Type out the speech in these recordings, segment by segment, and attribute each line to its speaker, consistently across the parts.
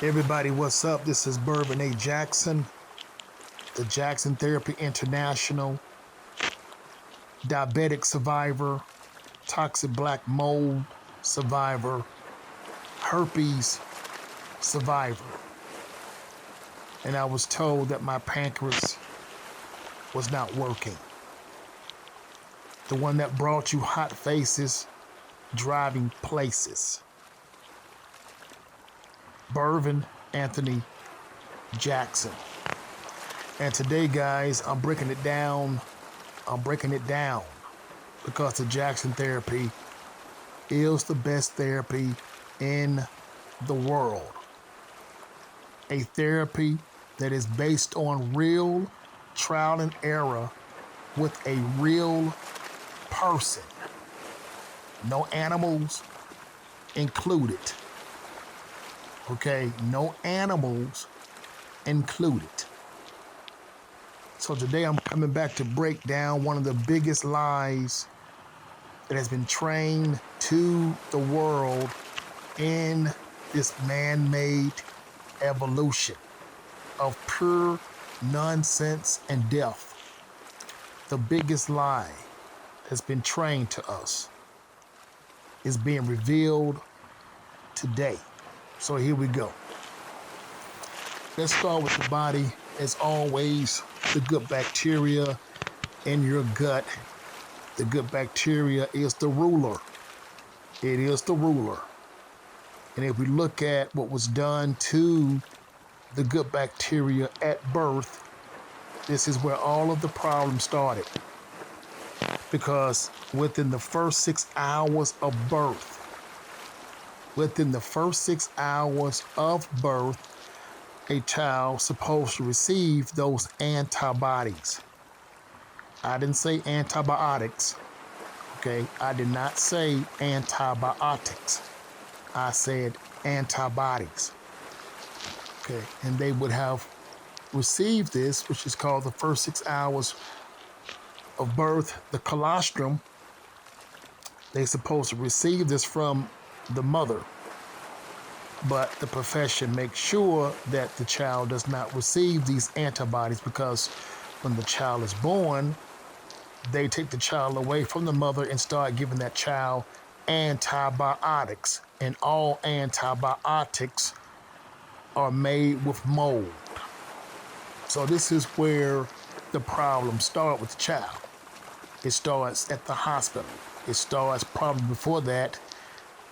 Speaker 1: Everybody, what's up? This is Bervin A. Jackson, the Jackson Therapy International, diabetic survivor, toxic black mold survivor, herpes survivor. And I was told that my pancreas was not working. The one that brought you hot faces, driving places. Bervin Anthony Jackson. And today, guys, I'm breaking it down. Because the Jackson therapy is the best therapy in the world. A therapy that is based on real trial and error with a real person. No animals included. Okay, no animals included. So today I'm coming back to break down one of the biggest lies that has been trained to the world in this man-made evolution of pure nonsense and death. The biggest lie that's been trained to us is being revealed today. So here we go. Let's start with the body. As always, the good bacteria in your gut. The good bacteria is the ruler. It is the ruler. And if we look at what was done to the good bacteria at birth, this is where all of the problems started. Because within the first 6 hours of birth, a child supposed to receive those antibodies. I didn't say antibiotics, okay? I did not say antibiotics. I said antibodies, okay? And they would have received this, which is called the first 6 hours of birth, the colostrum. They're supposed to receive this from the mother. But the profession makes sure that the child does not receive these antibodies, because when the child is born, they take the child away from the mother and start giving that child antibiotics. And all antibiotics are made with mold. So this is where the problems start with the child. It starts at the hospital. It starts probably before that,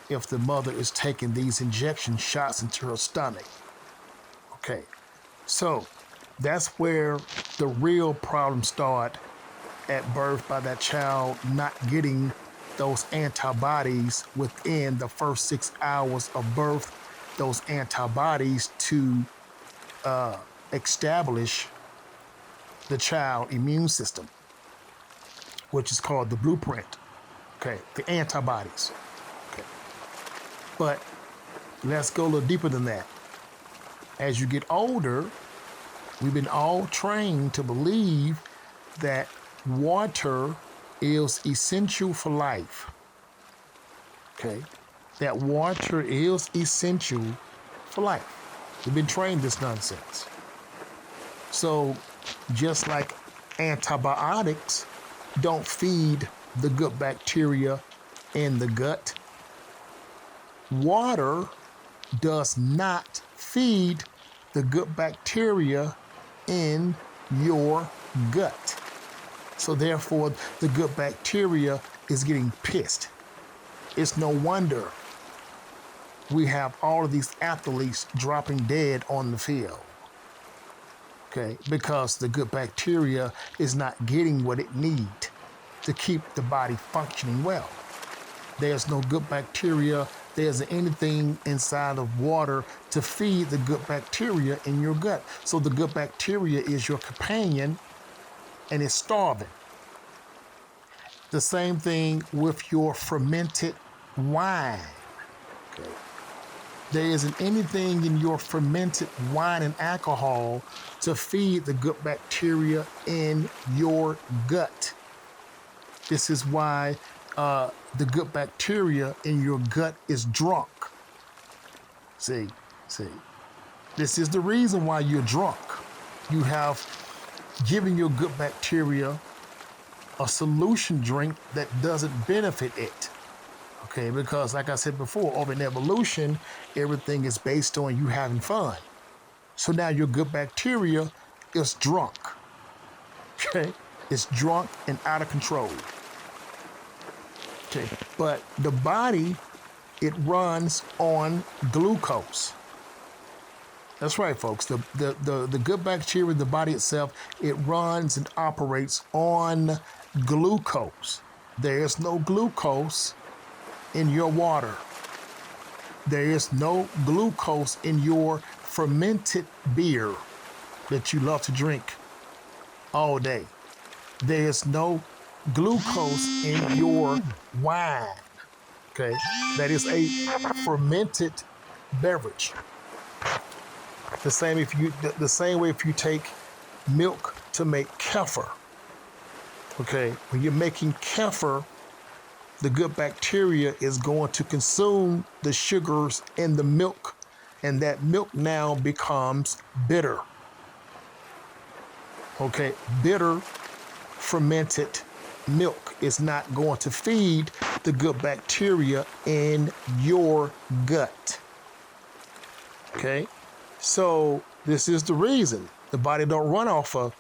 Speaker 1: if the mother is taking these injection shots into her stomach. Okay, so that's where the real problems start at birth, by that child not getting those antibodies within the first 6 hours of birth, those antibodies to establish the child immune system, which is called the blueprint. Okay, the antibodies. Okay. But let's go a little deeper than that. As you get older, we've been all trained to believe that water is essential for life. Okay? That water is essential for life. We've been trained this nonsense. So just like antibiotics don't feed the good bacteria in the gut, water does not feed the good bacteria in your gut. So therefore, the good bacteria is getting pissed. It's no wonder we have all of these athletes dropping dead on the field. Okay, because the good bacteria is not getting what it needs to keep the body functioning well. There's no good bacteria. There's anything inside of water to feed the good bacteria in your gut. So the good bacteria is your companion, and it's starving. The same thing with your fermented wine. Okay. There isn't anything in your fermented wine and alcohol to feed the good bacteria in your gut. This is why the good bacteria in your gut is drunk. See. This is the reason why you're drunk. You have given your good bacteria a solution drink that doesn't benefit it. Okay, because like I said before, over in evolution, everything is based on you having fun. So now your good bacteria is drunk. Okay, it's drunk and out of control. Okay, but the body, it runs on glucose. That's right, folks. The good bacteria, the body itself, it runs and operates on glucose. There is no glucose in your water. There is no glucose in your fermented beer that you love to drink all day. There is no glucose in your wine. Okay, that is a fermented beverage. The same way if you take milk to make kefir. Okay, when you're making kefir, the good bacteria is going to consume the sugars in the milk, and that milk now becomes bitter. Okay, bitter fermented milk is not going to feed the good bacteria in your gut. Okay, so this is the reason the body don't run off of,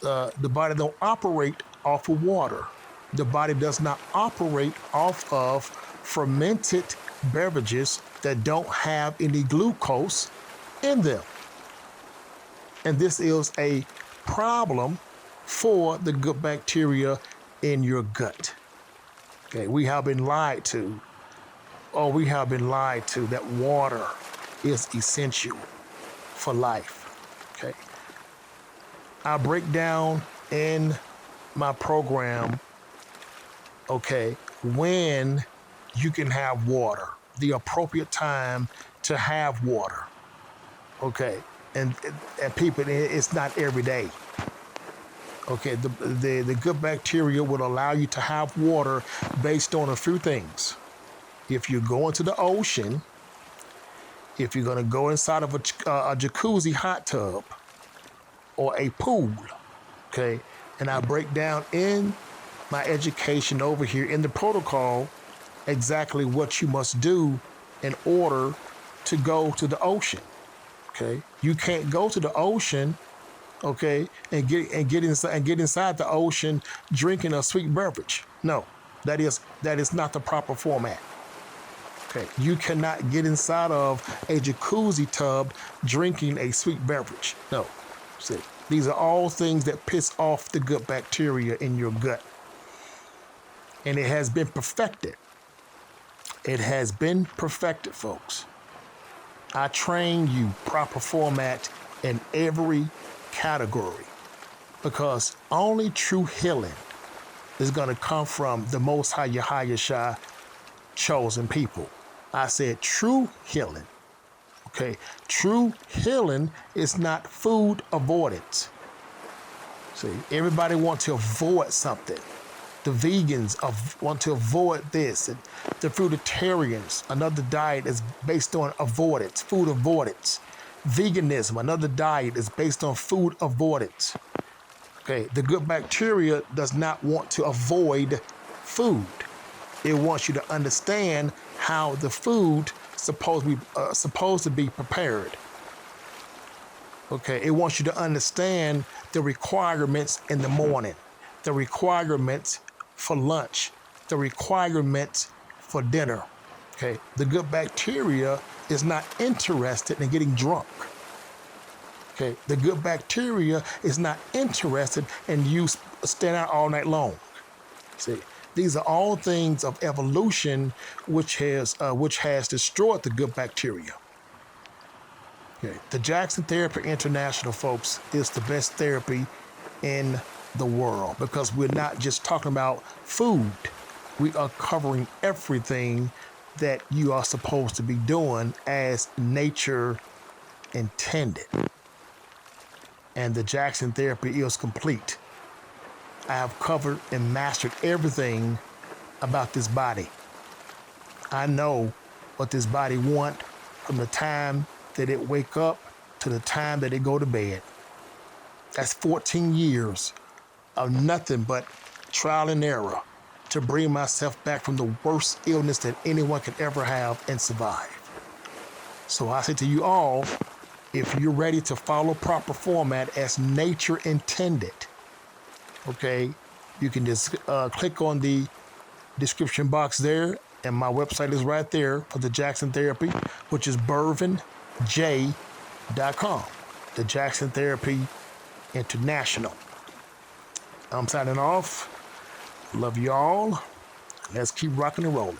Speaker 1: the body don't operate off of water. The body does not operate off of fermented beverages that don't have any glucose in them. And this is a problem for the good bacteria in your gut. Okay, we have been lied to. Oh, we have been lied to that water is essential for life. Okay. I break down in my program, okay, when you can have water, the appropriate time to have water. Okay. And people, it's not every day. Okay, the good bacteria will allow you to have water based on a few things. If you're going to the ocean, if you're going to go inside of a jacuzzi hot tub or a pool, okay, and I break down in my education over here in the protocol exactly what you must do in order to go to the ocean. Okay, you can't go to the ocean, okay, and get inside the ocean drinking a sweet beverage. No, that is not the proper format. Okay, you cannot get inside of a jacuzzi tub drinking a sweet beverage. No, see, these are all things that piss off the good bacteria in your gut, and it has been perfected. It has been perfected, folks. I train you proper format in every category, because only true healing is going to come from the Most High Yahweh chosen people. I said true healing. Okay, true healing is not food avoidance. See, everybody wants to avoid something. The vegans want to avoid this, and the fruitarians, another diet is based on avoidance, food avoidance. Veganism, another diet, is based on food avoidance. Okay, the good bacteria does not want to avoid food. It wants you to understand how the food supposed to be prepared. Okay, it wants you to understand the requirements in the morning, the requirements for lunch, the requirements for dinner. Okay, the good bacteria is not interested in getting drunk. Okay, the good bacteria is not interested in you staying out all night long. See, these are all things of evolution which has destroyed the good bacteria. Okay, the Jackson Therapy International, folks, is the best therapy in the world, because we're not just talking about food. We are covering everything that you are supposed to be doing as nature intended. And the Jackson Therapy is complete. I have covered and mastered everything about this body. I know what this body wants from the time that it wake up to the time that they go to bed. That's 14 years of nothing but trial and error to bring myself back from the worst illness that anyone could ever have and survive. So I say to you all, if you're ready to follow proper format as nature intended, okay, you can just click on the description box there, and my website is right there for the Jackson Therapy, which is bervinj.com. The Jackson Therapy International. I'm signing off. Love you all. Let's keep rocking and rolling.